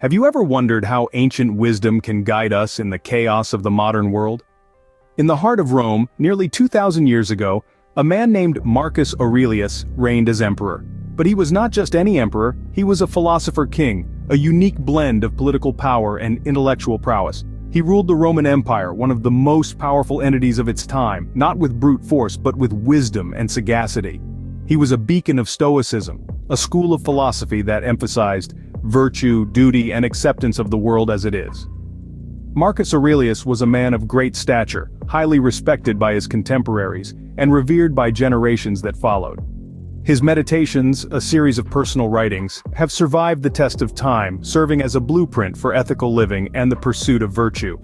Have you ever wondered how ancient wisdom can guide us in the chaos of the modern world? In the heart of Rome, nearly 2,000 years ago, a man named Marcus Aurelius reigned as emperor. But he was not just any emperor, he was a philosopher king, a unique blend of political power and intellectual prowess. He ruled the Roman Empire, one of the most powerful entities of its time, not with brute force but with wisdom and sagacity. He was a beacon of Stoicism, a school of philosophy that emphasized virtue, duty, and acceptance of the world as it is. Marcus Aurelius was a man of great stature, highly respected by his contemporaries, and revered by generations that followed. His Meditations, a series of personal writings, have survived the test of time, serving as a blueprint for ethical living and the pursuit of virtue.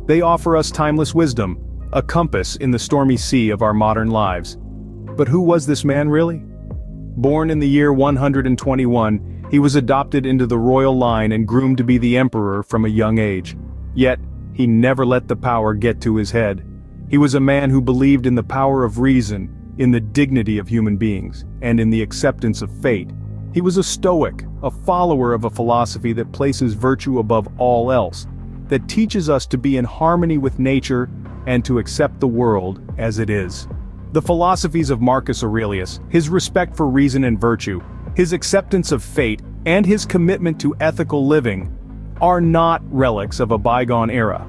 They offer us timeless wisdom, a compass in the stormy sea of our modern lives. But who was this man really? Born in the year 121, he was adopted into the royal line and groomed to be the emperor from a young age. Yet, he never let the power get to his head. He was a man who believed in the power of reason, in the dignity of human beings, and in the acceptance of fate. He was a Stoic, a follower of a philosophy that places virtue above all else, that teaches us to be in harmony with nature and to accept the world as it is. The philosophies of Marcus Aurelius, his respect for reason and virtue, his acceptance of fate, and his commitment to ethical living, are not relics of a bygone era.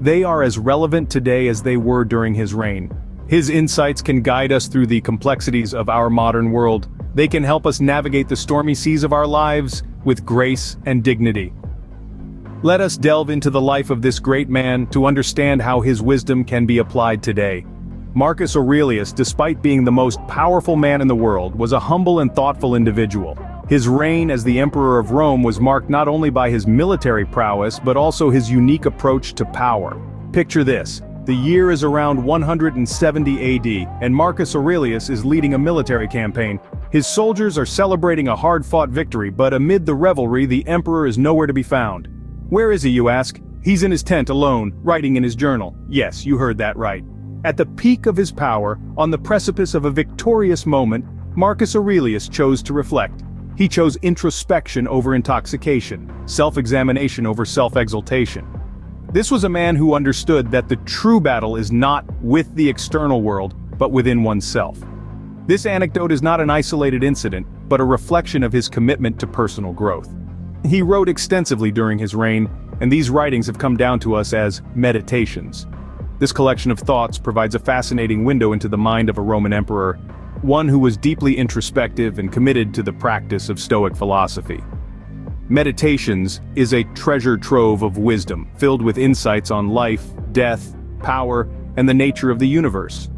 They are as relevant today as they were during his reign. His insights can guide us through the complexities of our modern world. They can help us navigate the stormy seas of our lives with grace and dignity. Let us delve into the life of this great man to understand how his wisdom can be applied today. Marcus Aurelius, despite being the most powerful man in the world, was a humble and thoughtful individual. His reign as the Emperor of Rome was marked not only by his military prowess but also his unique approach to power. Picture this. The year is around 170 AD, and Marcus Aurelius is leading a military campaign. His soldiers are celebrating a hard-fought victory, but amid the revelry, the emperor is nowhere to be found. Where is he, you ask? He's in his tent alone, writing in his journal. Yes, you heard that right. At the peak of his power, on the precipice of a victorious moment, Marcus Aurelius chose to reflect. He chose introspection over intoxication, self-examination over self-exaltation. This was a man who understood that the true battle is not with the external world, but within oneself. This anecdote is not an isolated incident, but a reflection of his commitment to personal growth. He wrote extensively during his reign, and these writings have come down to us as Meditations. This collection of thoughts provides a fascinating window into the mind of a Roman emperor, one who was deeply introspective and committed to the practice of Stoic philosophy. Meditations is a treasure trove of wisdom, filled with insights on life, death, power, and the nature of the universe.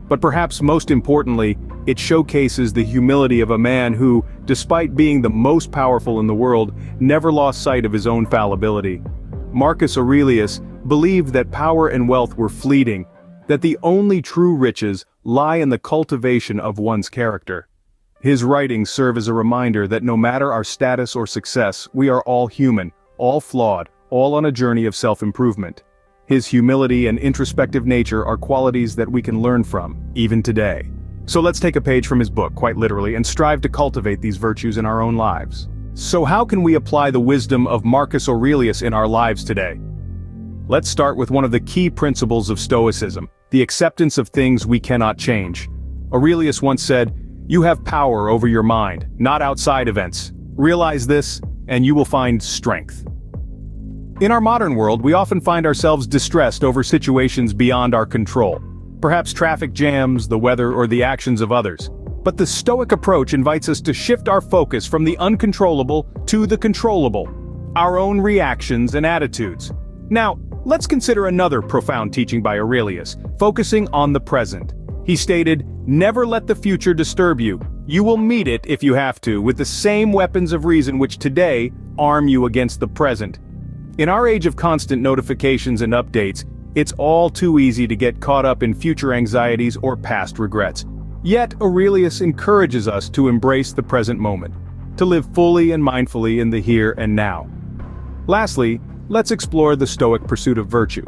But perhaps most importantly, it showcases the humility of a man who, despite being the most powerful in the world, never lost sight of his own fallibility. Marcus Aurelius believed that power and wealth were fleeting, that the only true riches lie in the cultivation of one's character. His writings serve as a reminder that no matter our status or success, we are all human, all flawed, all on a journey of self-improvement. His humility and introspective nature are qualities that we can learn from, even today. So let's take a page from his book, quite literally, and strive to cultivate these virtues in our own lives. So how can we apply the wisdom of Marcus Aurelius in our lives today? Let's start with one of the key principles of Stoicism, the acceptance of things we cannot change. Aurelius once said, "You have power over your mind, not outside events. Realize this, and you will find strength." In our modern world, we often find ourselves distressed over situations beyond our control. Perhaps traffic jams, the weather, or the actions of others. But the Stoic approach invites us to shift our focus from the uncontrollable to the controllable, our own reactions and attitudes. Now, let's consider another profound teaching by Aurelius, focusing on the present. He stated, "Never let the future disturb you. You will meet it, if you have to, with the same weapons of reason which today arm you against the present." In our age of constant notifications and updates, it's all too easy to get caught up in future anxieties or past regrets. Yet Aurelius encourages us to embrace the present moment, to live fully and mindfully in the here and now. Lastly, let's explore the Stoic pursuit of virtue.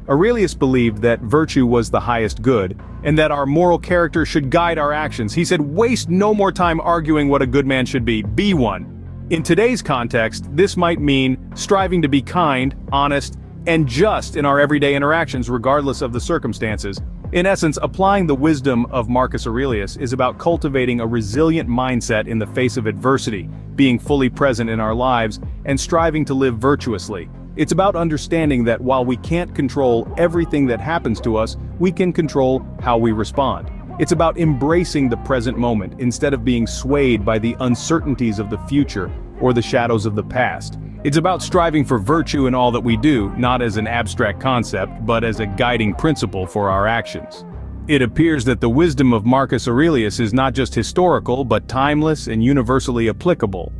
Aurelius believed that virtue was the highest good, and that our moral character should guide our actions. He said, "Waste no more time arguing what a good man should be one." In today's context, this might mean striving to be kind, honest, and just in our everyday interactions regardless of the circumstances. In essence, applying the wisdom of Marcus Aurelius is about cultivating a resilient mindset in the face of adversity, being fully present in our lives, and striving to live virtuously. It's about understanding that while we can't control everything that happens to us, we can control how we respond. It's about embracing the present moment instead of being swayed by the uncertainties of the future or the shadows of the past. It's about striving for virtue in all that we do, not as an abstract concept, but as a guiding principle for our actions. It appears that the wisdom of Marcus Aurelius is not just historical, but timeless and universally applicable.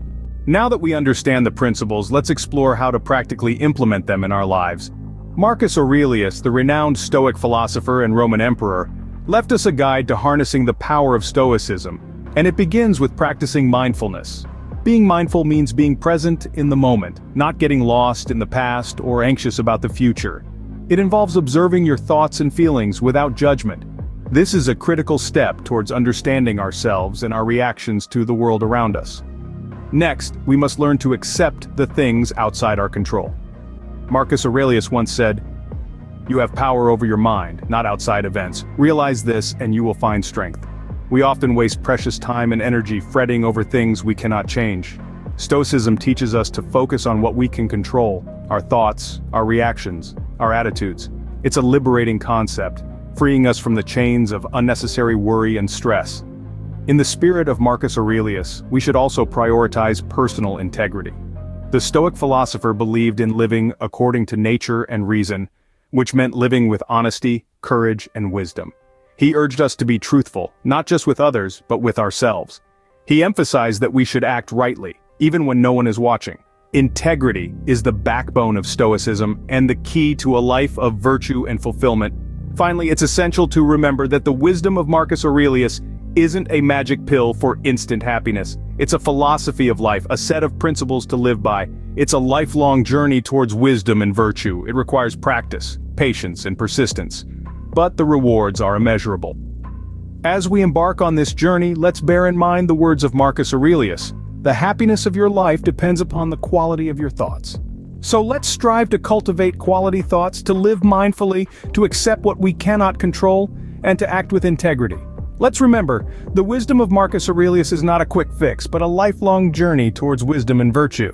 Now that we understand the principles, let's explore how to practically implement them in our lives. Marcus Aurelius, the renowned Stoic philosopher and Roman emperor, left us a guide to harnessing the power of Stoicism, and it begins with practicing mindfulness. Being mindful means being present in the moment, not getting lost in the past or anxious about the future. It involves observing your thoughts and feelings without judgment. This is a critical step towards understanding ourselves and our reactions to the world around us. Next, we must learn to accept the things outside our control. Marcus Aurelius once said, "You have power over your mind, not outside events. Realize this and you will find strength." We often waste precious time and energy fretting over things we cannot change. Stoicism teaches us to focus on what we can control: our thoughts, our reactions, our attitudes. It's a liberating concept, freeing us from the chains of unnecessary worry and stress. In the spirit of Marcus Aurelius, we should also prioritize personal integrity. The Stoic philosopher believed in living according to nature and reason, which meant living with honesty, courage, and wisdom. He urged us to be truthful, not just with others, but with ourselves. He emphasized that we should act rightly, even when no one is watching. Integrity is the backbone of Stoicism and the key to a life of virtue and fulfillment. Finally, it's essential to remember that the wisdom of Marcus Aurelius isn't a magic pill for instant happiness. It's a philosophy of life, a set of principles to live by. It's a lifelong journey towards wisdom and virtue. It requires practice, patience, and persistence. But the rewards are immeasurable. As we embark on this journey, let's bear in mind the words of Marcus Aurelius. The happiness of your life depends upon the quality of your thoughts. So let's strive to cultivate quality thoughts, to live mindfully, to accept what we cannot control, and to act with integrity. Let's remember, the wisdom of Marcus Aurelius is not a quick fix, but a lifelong journey towards wisdom and virtue.